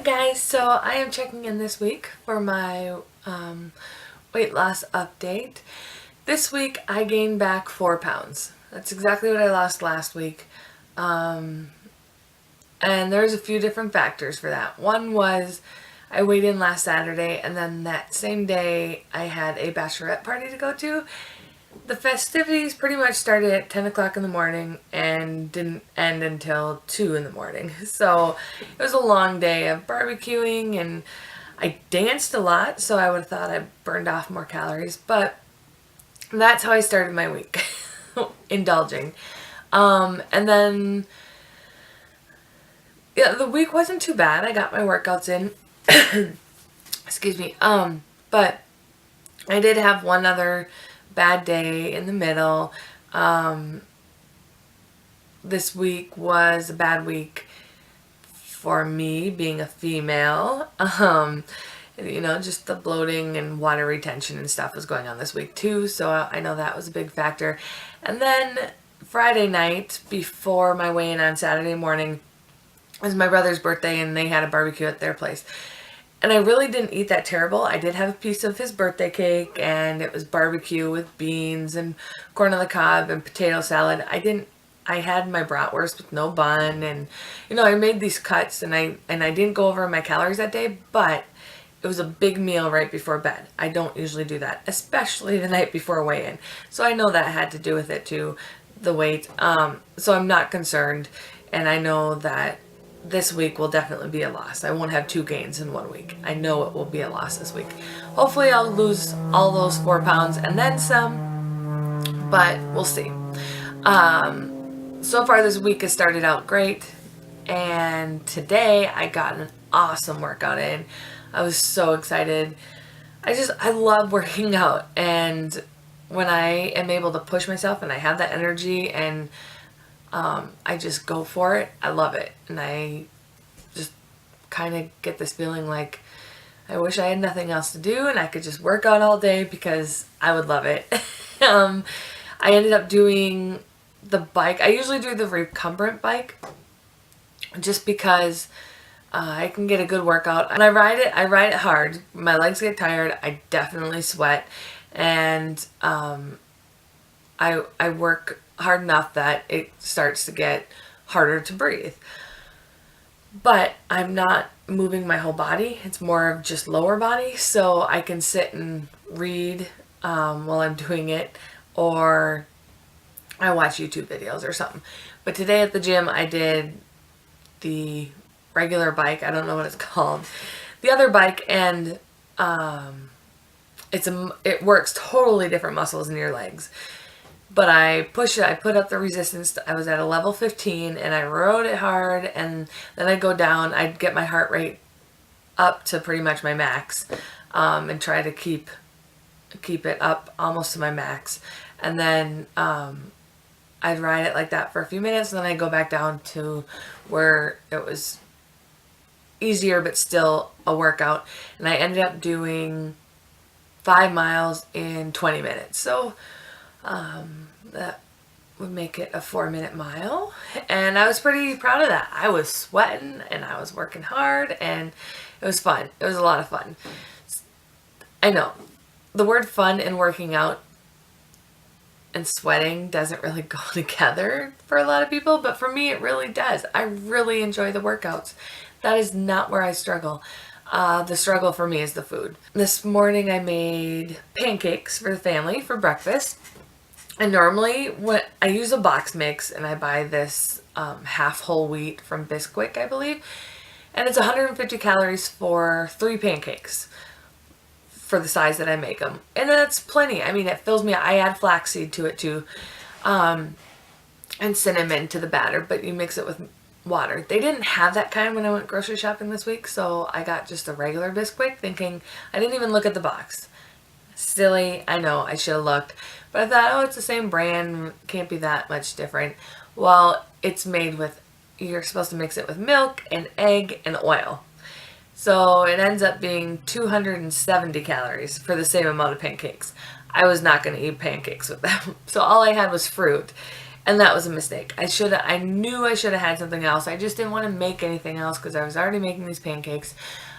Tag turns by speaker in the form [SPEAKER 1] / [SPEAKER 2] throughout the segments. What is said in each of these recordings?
[SPEAKER 1] Guys, so I am checking in this week for my weight loss update. This week I gained back 4 pounds. That's exactly what I lost last week. And there's a few different factors for that. One was I weighed in last Saturday, and then that same day I had a bachelorette party to go to. The festivities pretty much started at 10 o'clock in the morning and didn't end until 2 in the morning. So it was a long day of barbecuing, and I danced a lot, so I would have thought I burned off more calories. But that's how I started my week, indulging. And then, yeah, the week wasn't too bad. I got my workouts in. Excuse me. But I did have one other bad day in the middle. This week was a bad week for me, being a female. Just the bloating and water retention and stuff was going on this week too, so I know that was a big factor. And then Friday night, before my weigh-in on Saturday morning, was my brother's birthday, and they had a barbecue at their place. And I really didn't eat that terrible. I did have a piece of his birthday cake, and it was barbecue with beans and corn on the cob and potato salad. I had my bratwurst with no bun, and I made these cuts, and I didn't go over my calories that day, but it was a big meal right before bed. I don't usually do that, especially the night before weigh-in. So I know that had to do with it too, the weight. So I'm not concerned, and I know that this week will definitely be a loss. I won't have 2 gains in 1 week. I know it will be a loss this week. Hopefully I'll lose all those 4 pounds and then some, but we'll see. So far this week has started out great, and today I got an awesome workout in. I was so excited. I love working out, and when I am able to push myself and I have that energy and I just go for it, I love it. And I just kind of get this feeling like I wish I had nothing else to do and I could just work out all day, because I would love it. I ended up doing the bike. I usually do the recumbent bike just because I can get a good workout. And I ride it hard. My legs get tired. I definitely sweat. And I work hard enough that it starts to get harder to breathe. But I'm not moving my whole body. It's more of just lower body. So I can sit and read while I'm doing it, or I watch YouTube videos or something. But today at the gym I did the regular bike. I don't know what it's called. The other bike, and it works totally different muscles in your legs. But I pushed it. I put up the resistance. I was at a level 15, and I rode it hard, and then I'd go down. I'd get my heart rate up to pretty much my max, and try to keep it up almost to my max. And then I'd ride it like that for a few minutes, and then I'd go back down to where it was easier but still a workout. And I ended up doing 5 miles in 20 minutes. So that would make it a 4-minute mile, and I was pretty proud of that. I was sweating and I was working hard, and it was fun. It was a lot of fun. I know the word fun and working out and sweating doesn't really go together for a lot of people, but for me it really does. I really enjoy the workouts. That is not where I struggle. The struggle for me is the food. This morning I made pancakes for the family for breakfast. And normally when I use a box mix, and I buy this half whole wheat from Bisquick, I believe, and it's 150 calories for 3 pancakes for the size that I make them, and that's plenty. I mean, it fills me. I add flaxseed to it too, and cinnamon to the batter, but you mix it with water. They didn't have that kind when I went grocery shopping this week, so I got just a regular Bisquick, thinking, I didn't even look at the box. Silly, I know, I should have looked. But I thought, oh, it's the same brand, can't be that much different. Well, it's made with, you're supposed to mix it with milk and egg and oil. So it ends up being 270 calories for the same amount of pancakes. I was not going to eat pancakes with them. So all I had was fruit. And that was a mistake. I knew I should have had something else. I just didn't want to make anything else because I was already making these pancakes.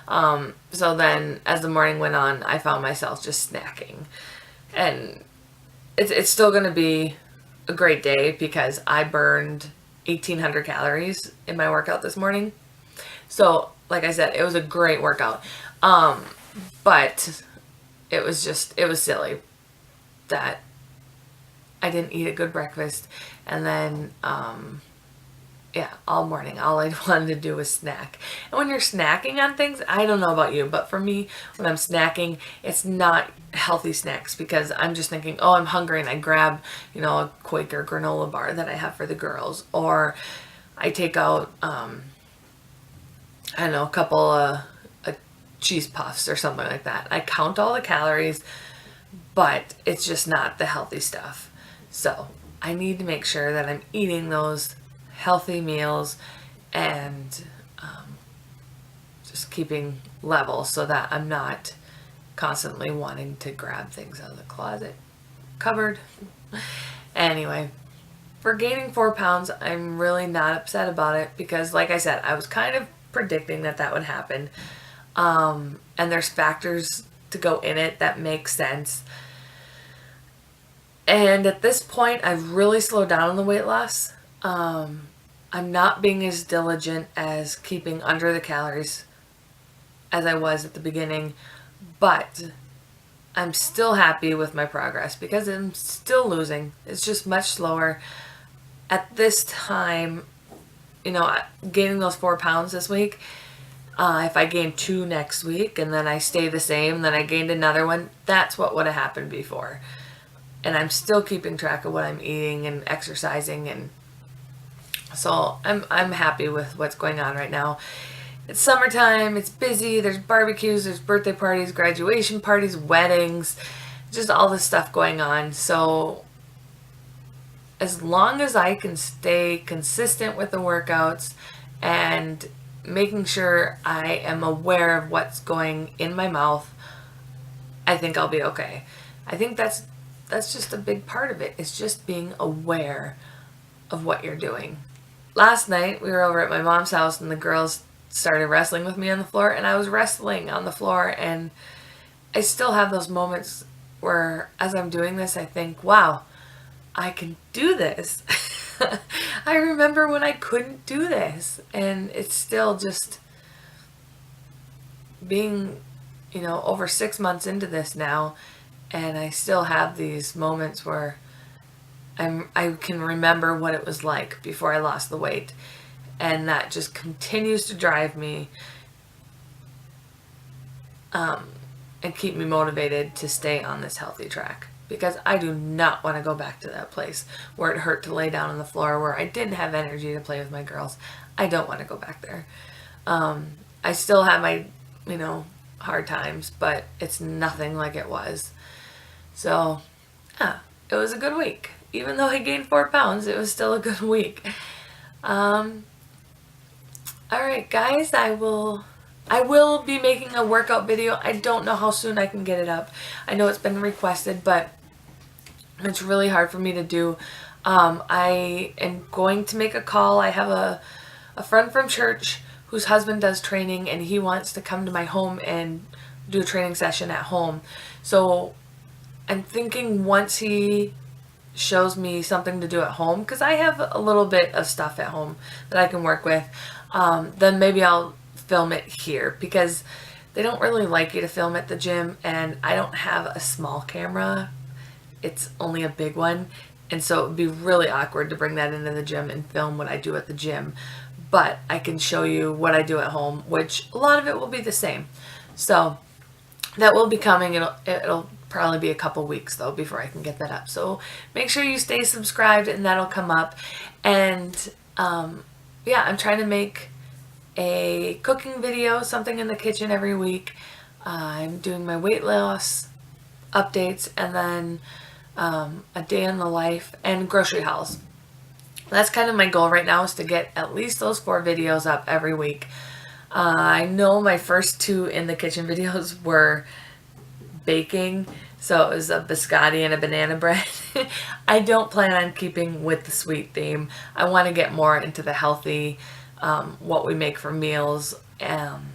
[SPEAKER 1] So then as the morning went on, I found myself just snacking. And it's still going to be a great day because I burned 1,800 calories in my workout this morning. So, like I said, it was a great workout. But it was silly that I didn't eat a good breakfast. And then, all morning, all I wanted to do was snack. And when you're snacking on things, I don't know about you, but for me, when I'm snacking, it's not healthy snacks because I'm just thinking, oh, I'm hungry, and I grab, a Quaker granola bar that I have for the girls, or I take out, I don't know, a couple of cheese puffs or something like that. I count all the calories, but it's just not the healthy stuff. So I need to make sure that I'm eating those healthy meals and just keeping level so that I'm not constantly wanting to grab things out of the closet cupboard. Anyway, for gaining 4 pounds, I'm really not upset about it because, like I said, I was kind of predicting that would happen. And there's factors to go in it that make sense. And at this point, I've really slowed down on the weight loss. I'm not being as diligent as keeping under the calories as I was at the beginning, but I'm still happy with my progress because I'm still losing. It's just much slower. At this time, gaining those 4 pounds this week, if I gain 2 next week and then I stay the same, then I gained another one, that's what would have happened before. And I'm still keeping track of what I'm eating and exercising, and so I'm happy with what's going on right now. It's summertime, it's busy, there's barbecues, there's birthday parties, graduation parties, weddings, just all this stuff going on. So as long as I can stay consistent with the workouts and making sure I am aware of what's going in my mouth, I think I'll be okay. I think that's just a big part of it. It's just being aware of what you're doing. Last night we were over at my mom's house and the girls started wrestling with me on the floor, and I was wrestling on the floor, and I still have those moments where as I'm doing this I think, wow, I can do this. I remember when I couldn't do this, and it's still just being, over 6 months into this now, and I still have these moments where I can remember what it was like before I lost the weight, and that just continues to drive me and keep me motivated to stay on this healthy track, because I do not want to go back to that place where it hurt to lay down on the floor, where I didn't have energy to play with my girls. I don't want to go back there. I still have my, hard times, but it's nothing like it was. So, it was a good week. Even though I gained 4 pounds, it was still a good week. Alright guys, I will be making a workout video. I don't know how soon I can get it up. I know it's been requested, but it's really hard for me to do. I am going to make a call. I have a friend from church whose husband does training, and he wants to come to my home and do a training session at home. So I'm thinking once he shows me something to do at home, because I have a little bit of stuff at home that I can work with, then maybe I'll film it here, because they don't really like you to film at the gym, and I don't have a small camera. It's only a big one, and so it would be really awkward to bring that into the gym and film what I do at the gym. But I can show you what I do at home, which a lot of it will be the same. So that will be coming. It'll probably be a couple weeks though before I can get that up. So make sure you stay subscribed and that'll come up. And I'm trying to make a cooking video, something in the kitchen every week. I'm doing my weight loss updates, and then a day in the life and grocery hauls. That's kind of my goal right now, is to get at least those 4 videos up every week. I know my first 2 in the kitchen videos were baking, So it was a biscotti and a banana bread. I don't plan on keeping with the sweet theme. I want to get more into the healthy, what we make for meals, and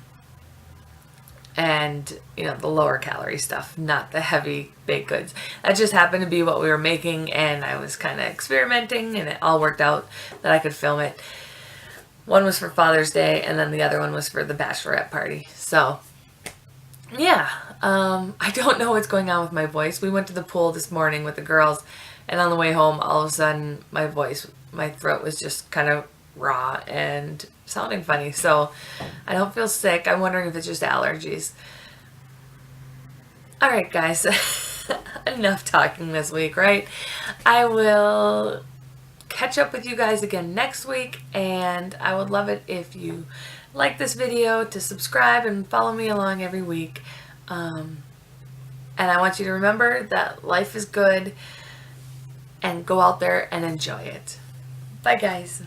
[SPEAKER 1] the lower calorie stuff, not the heavy baked goods. That just happened to be what we were making, and I was kind of experimenting, and it all worked out that I could film it. One was for Father's Day, and then the other one was for the bachelorette party. So yeah, I don't know what's going on with my voice. We went to the pool this morning with the girls, and on the way home, all of a sudden, my throat was just kind of raw and sounding funny. So I don't feel sick. I'm wondering if it's just allergies. All right, guys, enough talking this week, right? I will catch up with you guys again next week, and I would love it if you like this video, to subscribe and follow me along every week. And I want you to remember that life is good, and go out there and enjoy it. Bye, guys.